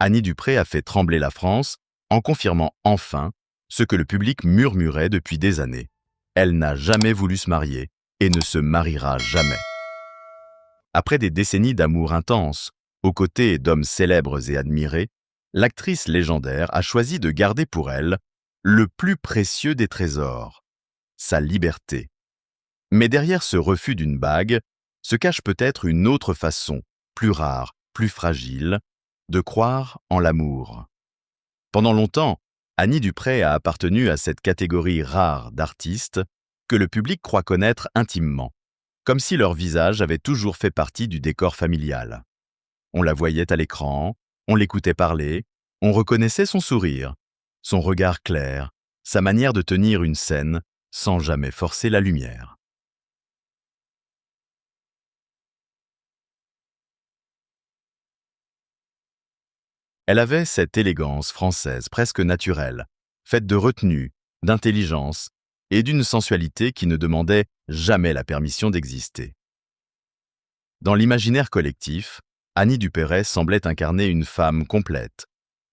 Annie Dupré a fait trembler la France en confirmant enfin ce que le public murmurait depuis des années. Elle n'a jamais voulu se marier et ne se mariera jamais. Après des décennies d'amour intense, aux côtés d'hommes célèbres et admirés, l'actrice légendaire a choisi de garder pour elle le plus précieux des trésors, sa liberté. Mais derrière ce refus d'une bague se cache peut-être une autre façon, plus rare, plus fragile, de croire en l'amour. Pendant longtemps, Annie Dupré a appartenu à cette catégorie rare d'artistes que le public croit connaître intimement, comme si leur visage avait toujours fait partie du décor familial. On la voyait à l'écran, on l'écoutait parler, on reconnaissait son sourire, son regard clair, sa manière de tenir une scène sans jamais forcer la lumière. Elle avait cette élégance française presque naturelle, faite de retenue, d'intelligence et d'une sensualité qui ne demandait jamais la permission d'exister. Dans l'imaginaire collectif, Annie Duperret semblait incarner une femme complète,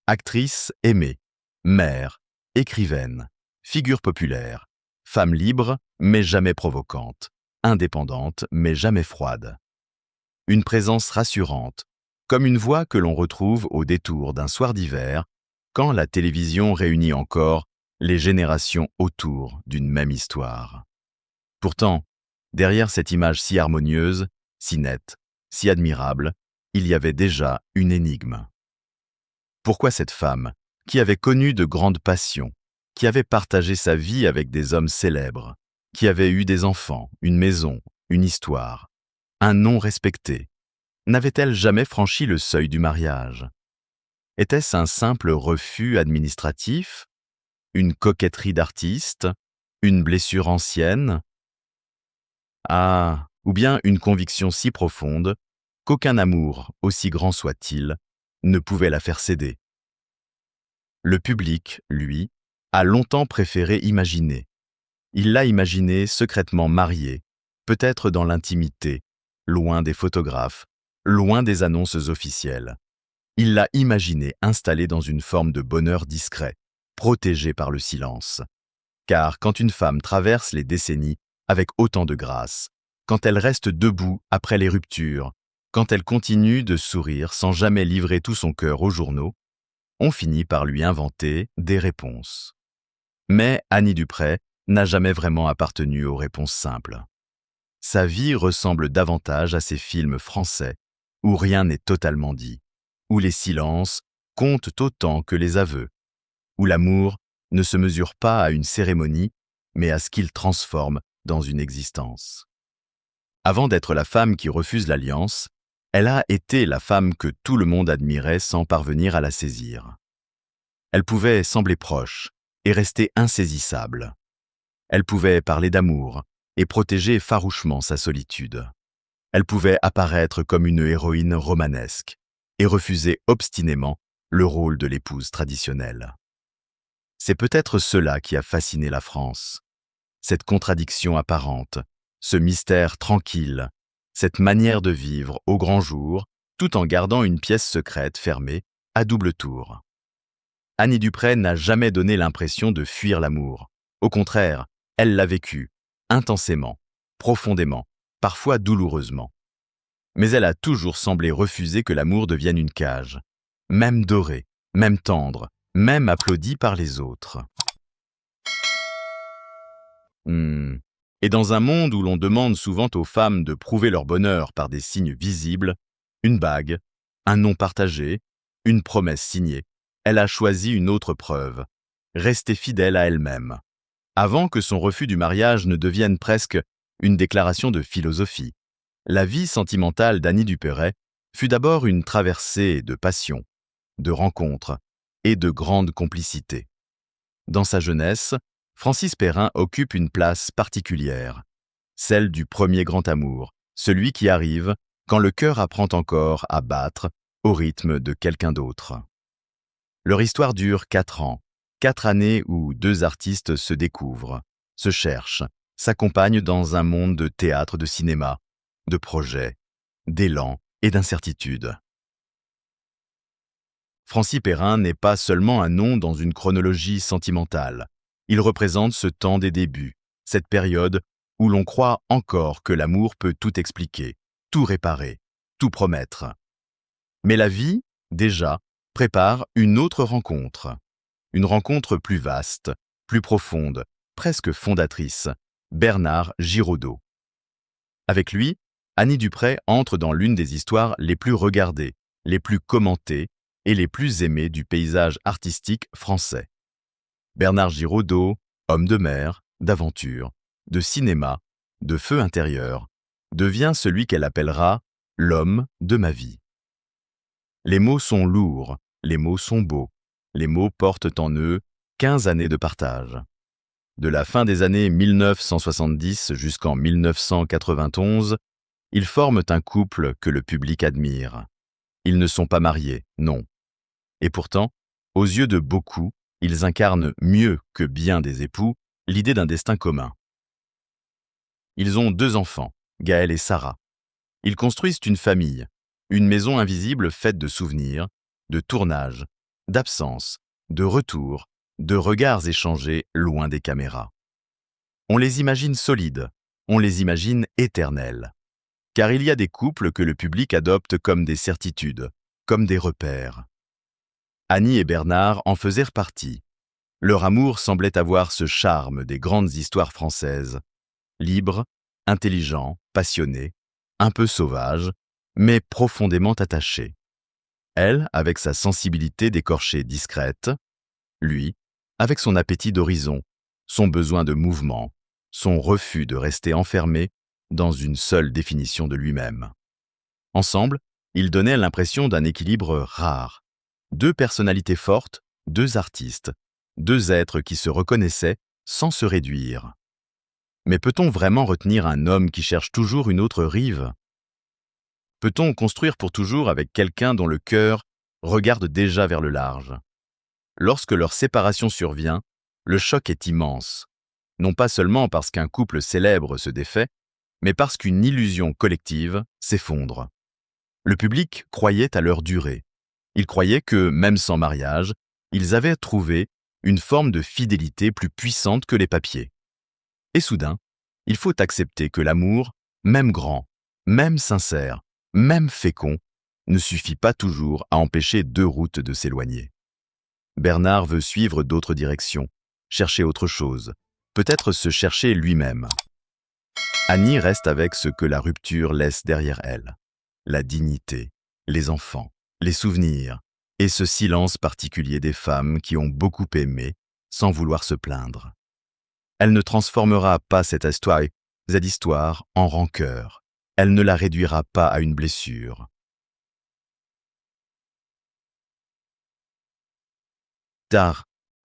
actrice aimée, mère, écrivaine, figure populaire, femme libre mais jamais provocante, indépendante mais jamais froide. Une présence rassurante, comme une voix que l'on retrouve au détour d'un soir d'hiver, quand la télévision réunit encore les générations autour d'une même histoire. Pourtant, derrière cette image si harmonieuse, si nette, si admirable, il y avait déjà une énigme. Pourquoi cette femme, qui avait connu de grandes passions, qui avait partagé sa vie avec des hommes célèbres, qui avait eu des enfants, une maison, une histoire, un nom respecté, n'avait-elle jamais franchi le seuil du mariage? Était-ce un simple refus administratif? Une coquetterie d'artiste? Une blessure ancienne? Ah, ou bien une conviction si profonde qu'aucun amour, aussi grand soit-il, ne pouvait la faire céder. Le public, lui, a longtemps préféré imaginer. Il l'a imaginée secrètement mariée, peut-être dans l'intimité, loin des photographes, loin des annonces officielles. Il l'a imaginée installée dans une forme de bonheur discret, protégée par le silence. Car quand une femme traverse les décennies avec autant de grâce, quand elle reste debout après les ruptures, quand elle continue de sourire sans jamais livrer tout son cœur aux journaux, on finit par lui inventer des réponses. Mais Annie Dupré n'a jamais vraiment appartenu aux réponses simples. Sa vie ressemble davantage à ces films français où rien n'est totalement dit, où les silences comptent autant que les aveux, où l'amour ne se mesure pas à une cérémonie, mais à ce qu'il transforme dans une existence. Avant d'être la femme qui refuse l'alliance, elle a été la femme que tout le monde admirait sans parvenir à la saisir. Elle pouvait sembler proche et rester insaisissable. Elle pouvait parler d'amour et protéger farouchement sa solitude. Elle pouvait apparaître comme une héroïne romanesque et refuser obstinément le rôle de l'épouse traditionnelle. C'est peut-être cela qui a fasciné la France. Cette contradiction apparente, ce mystère tranquille, cette manière de vivre au grand jour, tout en gardant une pièce secrète fermée à double tour. Annie Dupré n'a jamais donné l'impression de fuir l'amour. Au contraire, elle l'a vécu, intensément, profondément, parfois douloureusement. Mais elle a toujours semblé refuser que l'amour devienne une cage, même dorée, même tendre, même applaudie par les autres. Et dans un monde où l'on demande souvent aux femmes de prouver leur bonheur par des signes visibles, une bague, un nom partagé, une promesse signée, elle a choisi une autre preuve, rester fidèle à elle-même. Avant que son refus du mariage ne devienne presque une déclaration de philosophie, la vie sentimentale d'Annie Duperret fut d'abord une traversée de passion, de rencontres et de grande complicité. Dans sa jeunesse, Francis Perrin occupe une place particulière, celle du premier grand amour, celui qui arrive quand le cœur apprend encore à battre au rythme de quelqu'un d'autre. Leur histoire dure 4 ans, 4 années où 2 artistes se découvrent, se cherchent, s'accompagnent dans un monde de théâtre, de cinéma, de projets, d'élan et d'incertitude. Francis Perrin n'est pas seulement un nom dans une chronologie sentimentale. Il représente ce temps des débuts, cette période où l'on croit encore que l'amour peut tout expliquer, tout réparer, tout promettre. Mais la vie, déjà, prépare une autre rencontre. Une rencontre plus vaste, plus profonde, presque fondatrice. Bernard Giraudot. Avec lui, Annie Dupray entre dans l'une des histoires les plus regardées, les plus commentées et les plus aimées du paysage artistique français. Bernard Giraudot, homme de mer, d'aventure, de cinéma, de feu intérieur, devient celui qu'elle appellera l'homme de ma vie. Les mots sont lourds, les mots sont beaux, les mots portent en eux 15 années de partage. De la fin des années 1970 jusqu'en 1991, ils forment un couple que le public admire. Ils ne sont pas mariés, non. Et pourtant, aux yeux de beaucoup, ils incarnent mieux que bien des époux l'idée d'un destin commun. Ils ont 2 enfants, Gaël et Sarah. Ils construisent une famille, une maison invisible faite de souvenirs, de tournages, d'absences, de retours, de regards échangés loin des caméras. On les imagine solides, on les imagine éternels. Car il y a des couples que le public adopte comme des certitudes, comme des repères. Annie et Bernard en faisaient partie. Leur amour semblait avoir ce charme des grandes histoires françaises. Libre, intelligent, passionné, un peu sauvage, mais profondément attaché. Elle, avec sa sensibilité d'écorchée discrète, lui, avec son appétit d'horizon, son besoin de mouvement, son refus de rester enfermé dans une seule définition de lui-même. Ensemble, ils donnaient l'impression d'un équilibre rare. 2 personnalités fortes, 2 artistes, 2 êtres qui se reconnaissaient sans se réduire. Mais peut-on vraiment retenir un homme qui cherche toujours une autre rive? Peut-on construire pour toujours avec quelqu'un dont le cœur regarde déjà vers le large? Lorsque leur séparation survient, le choc est immense. Non pas seulement parce qu'un couple célèbre se défait, mais parce qu'une illusion collective s'effondre. Le public croyait à leur durée. Il croyait que, même sans mariage, ils avaient trouvé une forme de fidélité plus puissante que les papiers. Et soudain, il faut accepter que l'amour, même grand, même sincère, même fécond, ne suffit pas toujours à empêcher 2 routes de s'éloigner. Bernard veut suivre d'autres directions, chercher autre chose, peut-être se chercher lui-même. Annie reste avec ce que la rupture laisse derrière elle. La dignité, les enfants, les souvenirs, et ce silence particulier des femmes qui ont beaucoup aimé sans vouloir se plaindre. Elle ne transformera pas cette histoire en rancœur. Elle ne la réduira pas à une blessure.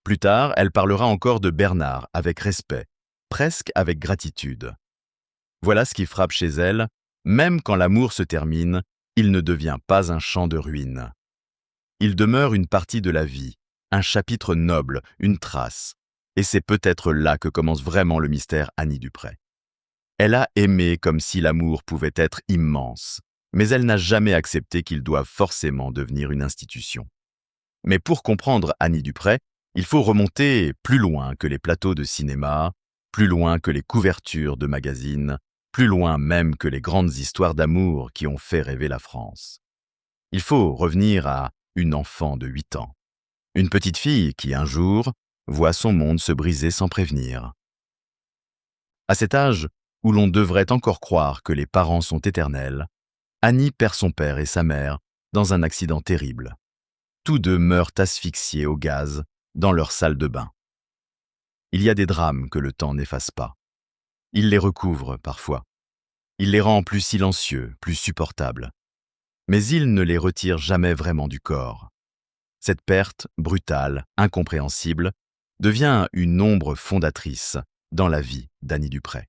Plus tard, elle parlera encore de Bernard avec respect, presque avec gratitude. Voilà ce qui frappe chez elle, même quand l'amour se termine, il ne devient pas un champ de ruines. Il demeure une partie de la vie, un chapitre noble, une trace. Et c'est peut-être là que commence vraiment le mystère Annie Dupray. Elle a aimé comme si l'amour pouvait être immense, mais elle n'a jamais accepté qu'il doive forcément devenir une institution. Mais pour comprendre Annie Dupray, il faut remonter plus loin que les plateaux de cinéma, plus loin que les couvertures de magazines, plus loin même que les grandes histoires d'amour qui ont fait rêver la France. Il faut revenir à une enfant de 8 ans. Une petite fille qui, un jour, voit son monde se briser sans prévenir. À cet âge où l'on devrait encore croire que les parents sont éternels, Annie perd son père et sa mère dans un accident terrible. Tous 2 meurent asphyxiés au gaz dans leur salle de bain. Il y a des drames que le temps n'efface pas. Il les recouvre parfois. Il les rend plus silencieux, plus supportables. Mais il ne les retire jamais vraiment du corps. Cette perte, brutale, incompréhensible, devient une ombre fondatrice dans la vie d'Annie Dupray.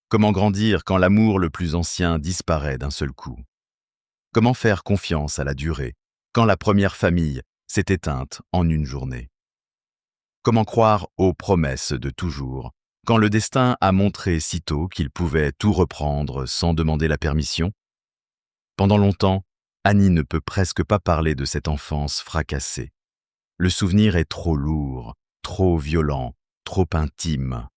Comment grandir quand l'amour le plus ancien disparaît d'un seul coup? Comment faire confiance à la durée quand la première famille s'est éteinte en une journée? Comment croire aux promesses de toujours quand le destin a montré sitôt qu'il pouvait tout reprendre sans demander la permission? Pendant longtemps, Annie ne peut presque pas parler de cette enfance fracassée. Le souvenir est trop lourd, trop violent, trop intime.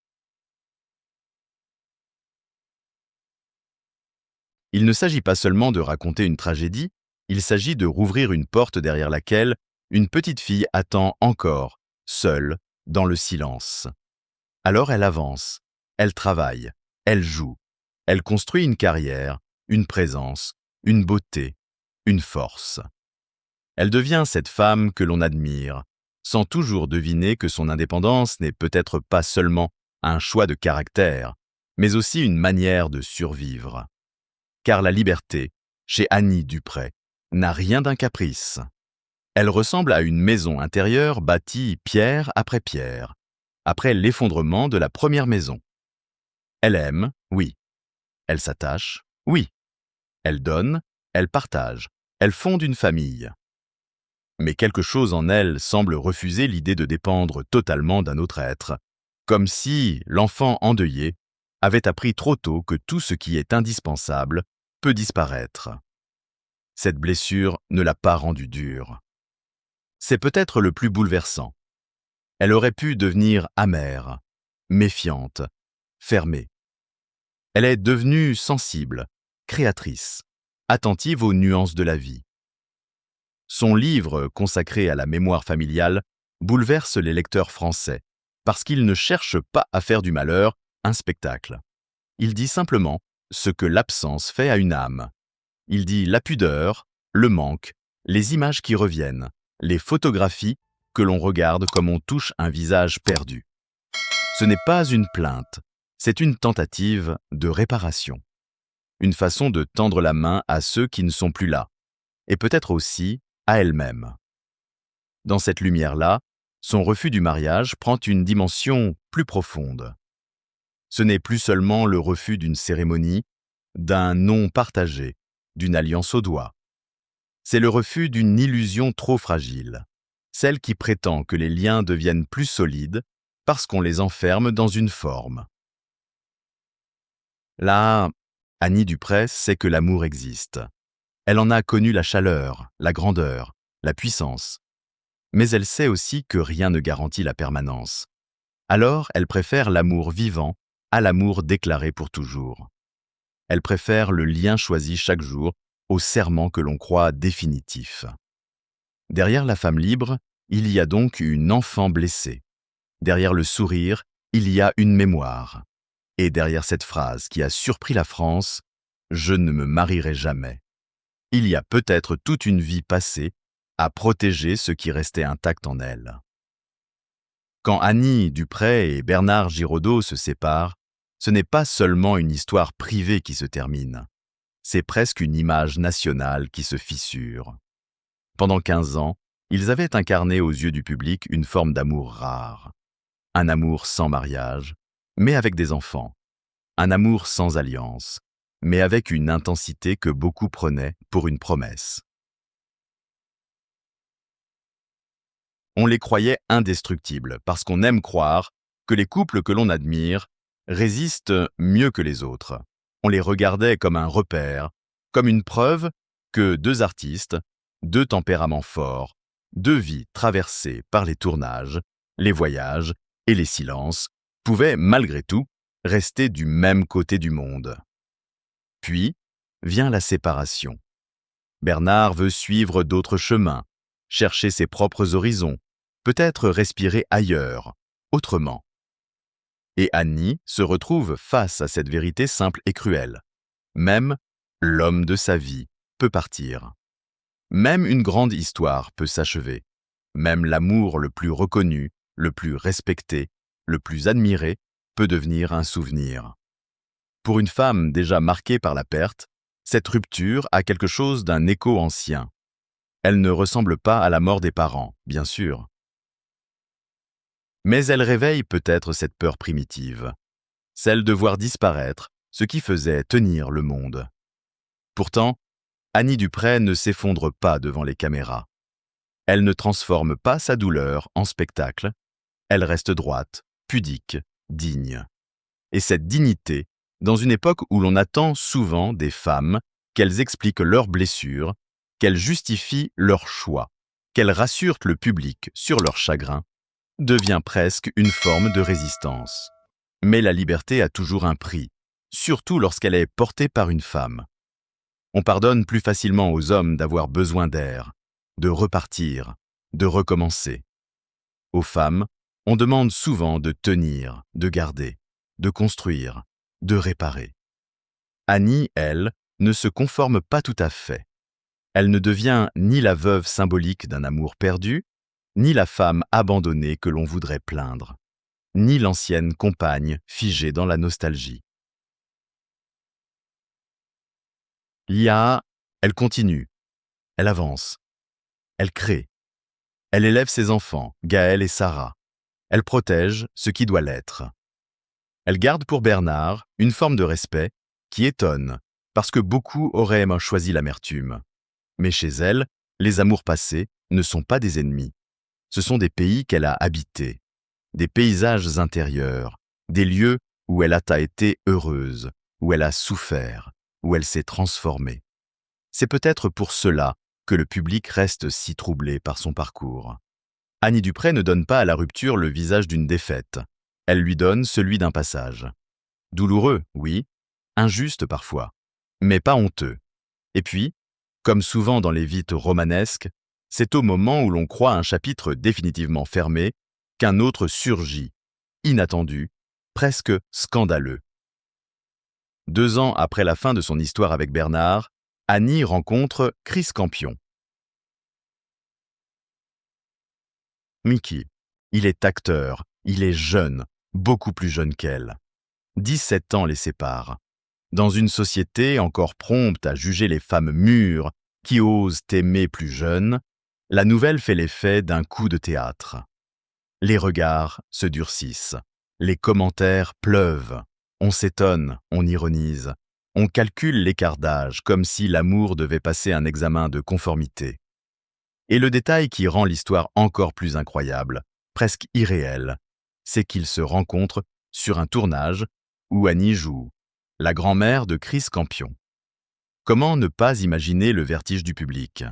Il ne s'agit pas seulement de raconter une tragédie, il s'agit de rouvrir une porte derrière laquelle une petite fille attend encore, seule, dans le silence. Alors elle avance, elle travaille, elle joue, elle construit une carrière, une présence, une beauté, une force. Elle devient cette femme que l'on admire, sans toujours deviner que son indépendance n'est peut-être pas seulement un choix de caractère, mais aussi une manière de survivre. Car la liberté, chez Annie Dupray, n'a rien d'un caprice. Elle ressemble à une maison intérieure bâtie pierre après pierre, après l'effondrement de la première maison. Elle aime, oui. Elle s'attache, oui. Elle donne, elle partage, elle fonde une famille. Mais quelque chose en elle semble refuser l'idée de dépendre totalement d'un autre être, comme si l'enfant endeuillé avait appris trop tôt que tout ce qui est indispensable peut disparaître. Cette blessure ne l'a pas rendue dure. C'est peut-être le plus bouleversant. Elle aurait pu devenir amère, méfiante, fermée. Elle est devenue sensible, créatrice, attentive aux nuances de la vie. Son livre, consacré à la mémoire familiale, bouleverse les lecteurs français, parce qu'il ne cherche pas à faire du malheur un spectacle. Il dit simplement ce que l'absence fait à une âme. Il dit la pudeur, le manque, les images qui reviennent, les photographies que l'on regarde comme on touche un visage perdu. Ce n'est pas une plainte, c'est une tentative de réparation. Une façon de tendre la main à ceux qui ne sont plus là, et peut-être aussi à elle-même. Dans cette lumière-là, son refus du mariage prend une dimension plus profonde. Ce n'est plus seulement le refus d'une cérémonie, d'un non partagé, d'une alliance au doigt. C'est le refus d'une illusion trop fragile, celle qui prétend que les liens deviennent plus solides parce qu'on les enferme dans une forme. Là, Annie Dupray sait que l'amour existe. Elle en a connu la chaleur, la grandeur, la puissance. Mais elle sait aussi que rien ne garantit la permanence. Alors, elle préfère l'amour vivant à l'amour déclaré pour toujours. Elle préfère le lien choisi chaque jour au serment que l'on croit définitif. Derrière la femme libre, il y a donc une enfant blessée. Derrière le sourire, il y a une mémoire. Et derrière cette phrase qui a surpris la France, « Je ne me marierai jamais », il y a peut-être toute une vie passée à protéger ce qui restait intact en elle. Quand Annie Dupray et Bernard Giraudot se séparent, ce n'est pas seulement une histoire privée qui se termine, c'est presque une image nationale qui se fissure. Pendant 15 ans, ils avaient incarné aux yeux du public une forme d'amour rare. Un amour sans mariage, mais avec des enfants. Un amour sans alliance, mais avec une intensité que beaucoup prenaient pour une promesse. On les croyait indestructibles parce qu'on aime croire que les couples que l'on admire résistent mieux que les autres. On les regardait comme un repère, comme une preuve que deux artistes, deux tempéraments forts, deux vies traversées par les tournages, les voyages et les silences, pouvaient malgré tout rester du même côté du monde. Puis vient la séparation. Bernard veut suivre d'autres chemins, chercher ses propres horizons, peut-être respirer ailleurs, autrement. Et Annie se retrouve face à cette vérité simple et cruelle. Même l'homme de sa vie peut partir. Même une grande histoire peut s'achever. Même l'amour le plus reconnu, le plus respecté, le plus admiré peut devenir un souvenir. Pour une femme déjà marquée par la perte, cette rupture a quelque chose d'un écho ancien. Elle ne ressemble pas à la mort des parents, bien sûr. Mais elle réveille peut-être cette peur primitive, celle de voir disparaître ce qui faisait tenir le monde. Pourtant, Annie Dupray ne s'effondre pas devant les caméras. Elle ne transforme pas sa douleur en spectacle. Elle reste droite, pudique, digne. Et cette dignité, dans une époque où l'on attend souvent des femmes qu'elles expliquent leurs blessures, qu'elles justifient leur choix, qu'elles rassurent le public sur leur chagrin, devient presque une forme de résistance. Mais la liberté a toujours un prix, surtout lorsqu'elle est portée par une femme. On pardonne plus facilement aux hommes d'avoir besoin d'air, de repartir, de recommencer. Aux femmes, on demande souvent de tenir, de garder, de construire, de réparer. Annie, elle, ne se conforme pas tout à fait. Elle ne devient ni la veuve symbolique d'un amour perdu, ni la femme abandonnée que l'on voudrait plaindre, ni l'ancienne compagne figée dans la nostalgie. Lia, elle continue, elle avance, elle crée, elle élève ses enfants, Gaël et Sarah, elle protège ce qui doit l'être. Elle garde pour Bernard une forme de respect qui étonne, parce que beaucoup auraient choisi l'amertume. Mais chez elle, les amours passés ne sont pas des ennemis. Ce sont des pays qu'elle a habités, des paysages intérieurs, des lieux où elle a été heureuse, où elle a souffert, où elle s'est transformée. C'est peut-être pour cela que le public reste si troublé par son parcours. Annie Dupray ne donne pas à la rupture le visage d'une défaite. Elle lui donne celui d'un passage. Douloureux, oui, injuste parfois, mais pas honteux. Et puis, comme souvent dans les vies romanesques, c'est au moment où l'on croit un chapitre définitivement fermé qu'un autre surgit, inattendu, presque scandaleux. 2 ans après la fin de son histoire avec Bernard, Annie rencontre Chris Campion. Mickey, il est acteur, il est jeune, beaucoup plus jeune qu'elle. 17 ans les séparent. Dans une société encore prompte à juger les femmes mûres qui osent aimer plus jeunes, la nouvelle fait l'effet d'un coup de théâtre. Les regards se durcissent, les commentaires pleuvent, on s'étonne, on ironise, on calcule l'écart d'âge comme si l'amour devait passer un examen de conformité. Et le détail qui rend l'histoire encore plus incroyable, presque irréelle, c'est qu'ils se rencontrent sur un tournage où Annie joue la grand-mère de Chris Campion. Comment ne pas imaginer le vertige du public?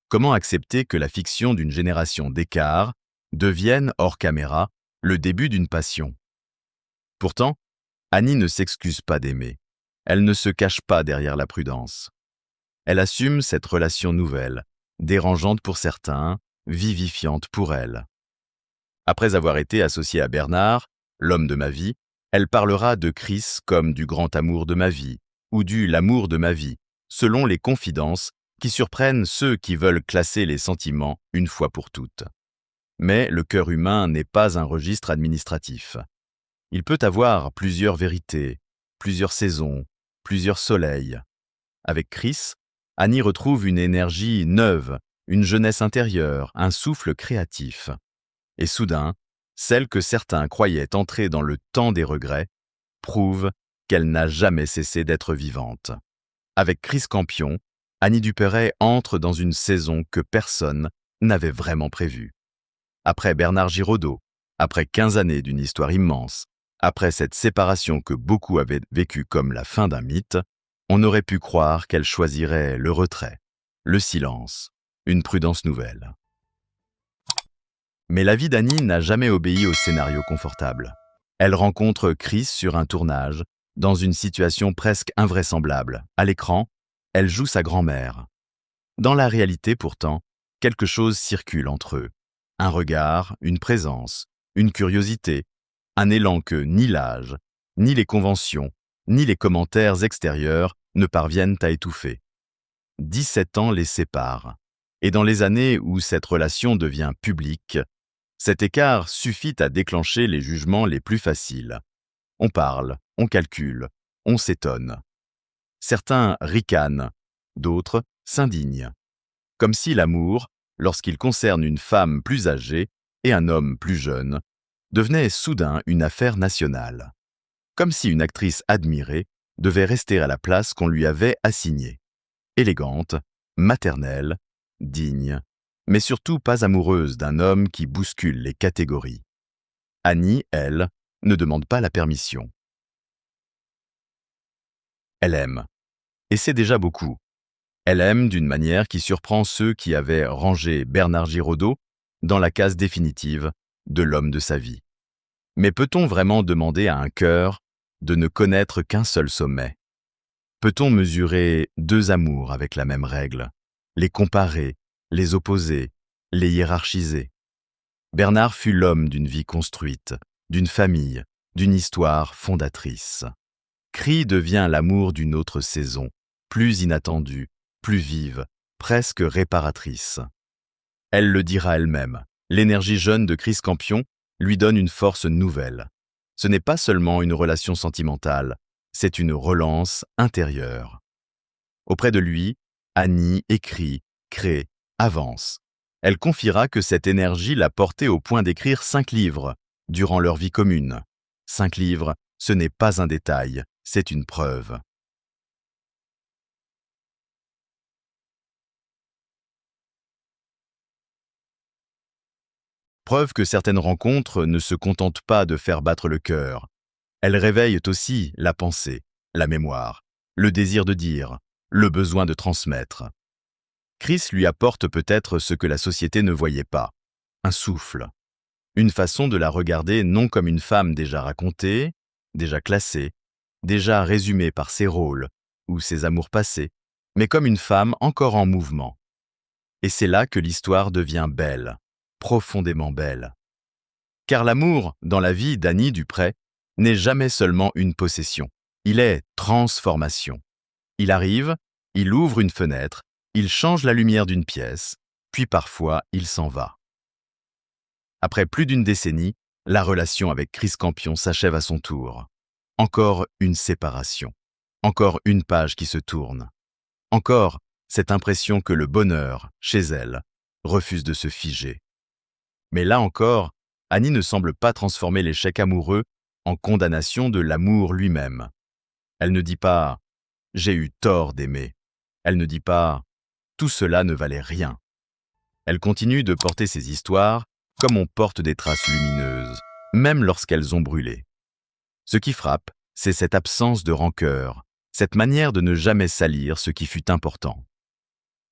Comment accepter que la fiction d'une génération d'écart devienne, hors caméra, le début d'une passion? Pourtant, Annie ne s'excuse pas d'aimer. Elle ne se cache pas derrière la prudence. Elle assume cette relation nouvelle, dérangeante pour certains, vivifiante pour elle. Après avoir été associée à Bernard, l'homme de ma vie, elle parlera de Chris comme du grand amour de ma vie, ou du l'amour de ma vie, selon les confidences qui surprennent ceux qui veulent classer les sentiments une fois pour toutes. Mais le cœur humain n'est pas un registre administratif. Il peut avoir plusieurs vérités, plusieurs saisons, plusieurs soleils. Avec Chris, Annie retrouve une énergie neuve, une jeunesse intérieure, un souffle créatif. Et soudain, celle que certains croyaient entrer dans le temps des regrets prouve qu'elle n'a jamais cessé d'être vivante. Avec Chris Campion, Annie Dupray entre dans une saison que personne n'avait vraiment prévue. Après Bernard Giraudot, après 15 années d'une histoire immense, après cette séparation que beaucoup avaient vécue comme la fin d'un mythe, on aurait pu croire qu'elle choisirait le retrait, le silence, une prudence nouvelle. Mais la vie d'Annie n'a jamais obéi au scénario confortable. Elle rencontre Chris sur un tournage, dans une situation presque invraisemblable. À l'écran, elle joue sa grand-mère. Dans la réalité pourtant, quelque chose circule entre eux. Un regard, une présence, une curiosité, un élan que ni l'âge, ni les conventions, ni les commentaires extérieurs ne parviennent à étouffer. 17 ans les séparent. Et dans les années où cette relation devient publique, cet écart suffit à déclencher les jugements les plus faciles. On parle, on calcule, on s'étonne. Certains ricanent, d'autres s'indignent. Comme si l'amour, lorsqu'il concerne une femme plus âgée et un homme plus jeune, devenait soudain une affaire nationale. Comme si une actrice admirée devait rester à la place qu'on lui avait assignée. Élégante, maternelle, digne, mais surtout pas amoureuse d'un homme qui bouscule les catégories. Annie, elle, ne demande pas la permission. Elle aime. Et c'est déjà beaucoup. Elle aime d'une manière qui surprend ceux qui avaient rangé Bernard Giraudot dans la case définitive de l'homme de sa vie. Mais peut-on vraiment demander à un cœur de ne connaître qu'un seul sommet? Peut-on mesurer deux amours avec la même règle, les comparer, les opposer, les hiérarchiser? Bernard fut l'homme d'une vie construite, d'une famille, d'une histoire fondatrice. Cri devient l'amour d'une autre saison, plus inattendue, plus vive, presque réparatrice. Elle le dira elle-même, l'énergie jeune de Chris Campion lui donne une force nouvelle. Ce n'est pas seulement une relation sentimentale, c'est une relance intérieure. Auprès de lui, Annie écrit, crée, avance. Elle confiera que cette énergie l'a portée au point d'écrire 5 livres durant leur vie commune. 5 livres, ce n'est pas un détail, c'est une preuve. Preuve que certaines rencontres ne se contentent pas de faire battre le cœur. Elles réveillent aussi la pensée, la mémoire, le désir de dire, le besoin de transmettre. Chris lui apporte peut-être ce que la société ne voyait pas, un souffle, une façon de la regarder non comme une femme déjà racontée, déjà classée, déjà résumée par ses rôles ou ses amours passés, mais comme une femme encore en mouvement. Et c'est là que l'histoire devient belle, profondément belle. Car l'amour, dans la vie d'Annie Dupray, n'est jamais seulement une possession. Il est transformation. Il arrive, il ouvre une fenêtre, il change la lumière d'une pièce, puis parfois il s'en va. Après plus d'une décennie, la relation avec Chris Campion s'achève à son tour. Encore une séparation. Encore une page qui se tourne. Encore cette impression que le bonheur, chez elle, refuse de se figer. Mais là encore, Annie ne semble pas transformer l'échec amoureux en condamnation de l'amour lui-même. Elle ne dit pas « j'ai eu tort d'aimer ». Elle ne dit pas « tout cela ne valait rien ». Elle continue de porter ses histoires comme on porte des traces lumineuses, même lorsqu'elles ont brûlé. Ce qui frappe, c'est cette absence de rancœur, cette manière de ne jamais salir ce qui fut important.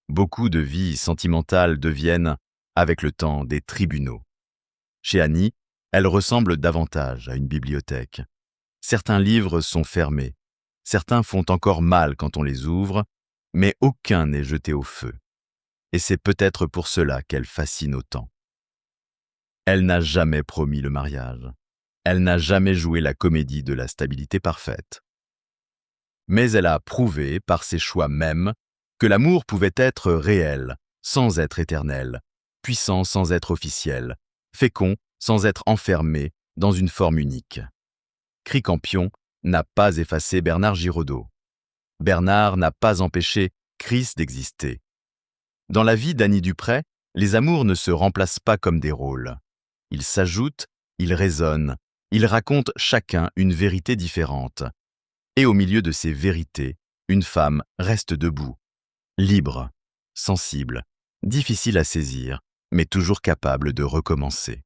Beaucoup de vies sentimentales deviennent, avec le temps, des tribunaux. Chez Annie, elle ressemble davantage à une bibliothèque. Certains livres sont fermés, certains font encore mal quand on les ouvre, mais aucun n'est jeté au feu. Et c'est peut-être pour cela qu'elle fascine autant. Elle n'a jamais promis le mariage. Elle n'a jamais joué la comédie de la stabilité parfaite. Mais elle a prouvé, par ses choix mêmes, que l'amour pouvait être réel, sans être éternel, puissant sans être officiel, fécond sans être enfermé dans une forme unique. Chris Campion n'a pas effacé Bernard Giraudot. Bernard n'a pas empêché Chris d'exister. Dans la vie d'Annie Dupray, les amours ne se remplacent pas comme des rôles. Ils s'ajoutent, ils résonnent, ils racontent chacun une vérité différente. Et au milieu de ces vérités, une femme reste debout, libre, sensible, difficile à saisir, mais toujours capable de recommencer.